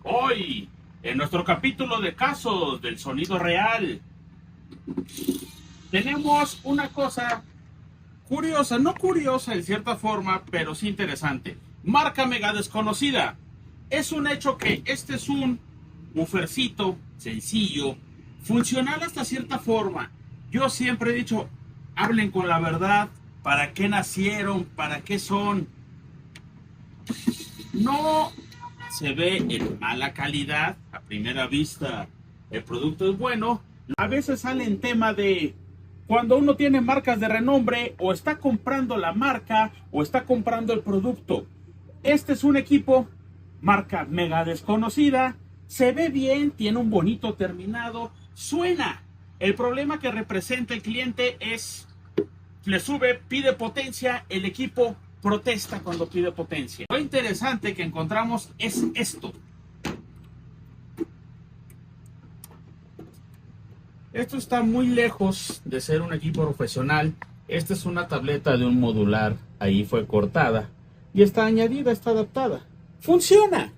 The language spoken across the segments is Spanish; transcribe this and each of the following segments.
Hoy, en nuestro capítulo de casos del sonido real, tenemos una cosa curiosa, no curiosa en cierta forma, pero sí interesante. Marca mega desconocida. Es un hecho que este es un buffercito sencillo, funcional hasta cierta forma. Yo siempre he dicho, hablen con la verdad, para qué nacieron, para qué son. No se ve en mala calidad, a primera vista el producto es bueno. A veces sale en tema de cuando uno tiene marcas de renombre, o está comprando la marca o está comprando el producto. Este es un equipo marca mega desconocida, se ve bien, tiene un bonito terminado, suena. El problema que representa el cliente es, le sube, pide potencia, el equipo protesta cuando pide potencia. Lo interesante que encontramos es esto. Esto está muy lejos de ser un equipo profesional. Esta es una tableta de un modular, ahí fue cortada y está añadida, está adaptada. ¡Funciona!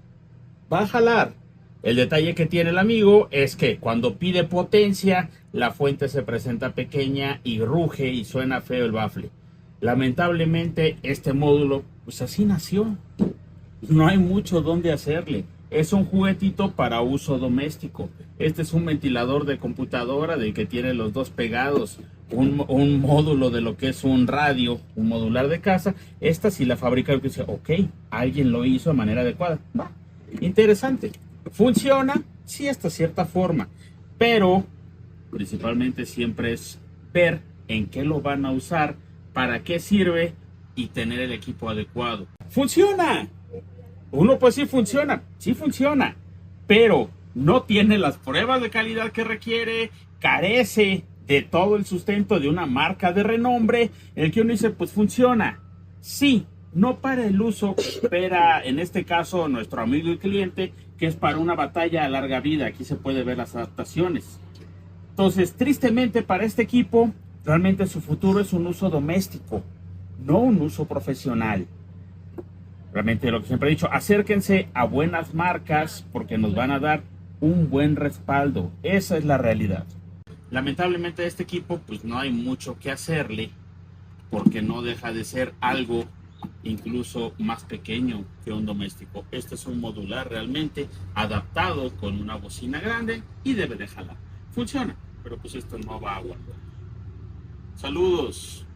Va a jalar. El detalle que tiene el amigo es que cuando pide potencia, la fuente se presenta pequeña y ruge y suena feo el bafle. Lamentablemente este módulo, pues así nació. No hay mucho donde hacerle. Es un juguetito para uso doméstico. Este es un ventilador de computadora del que tiene los dos pegados. Un módulo de lo que es un radio, un modular de casa. Esta sí la fabrica, que dice, ok, alguien lo hizo de manera adecuada. Va, interesante. Funciona, sí, hasta cierta forma. Pero principalmente siempre es ver en qué lo van a usar, para qué sirve y tener el equipo adecuado. ¡Funciona! Uno pues sí funciona, pero no tiene las pruebas de calidad que requiere, carece de todo el sustento de una marca de renombre. El que uno dice, pues funciona, sí, no para el uso que espera, en este caso, nuestro amigo y cliente, que es para una batalla a larga vida. Aquí se puede ver las adaptaciones. Entonces, tristemente para este equipo, realmente su futuro es un uso doméstico, no un uso profesional. Realmente lo que siempre he dicho, acérquense a buenas marcas porque nos van a dar un buen respaldo. Esa es la realidad. Lamentablemente este equipo pues no hay mucho que hacerle, porque no deja de ser algo incluso más pequeño que un doméstico. Este es un modular realmente adaptado con una bocina grande y debe de jalar. Funciona, pero pues esto no va a aguantar. Saludos.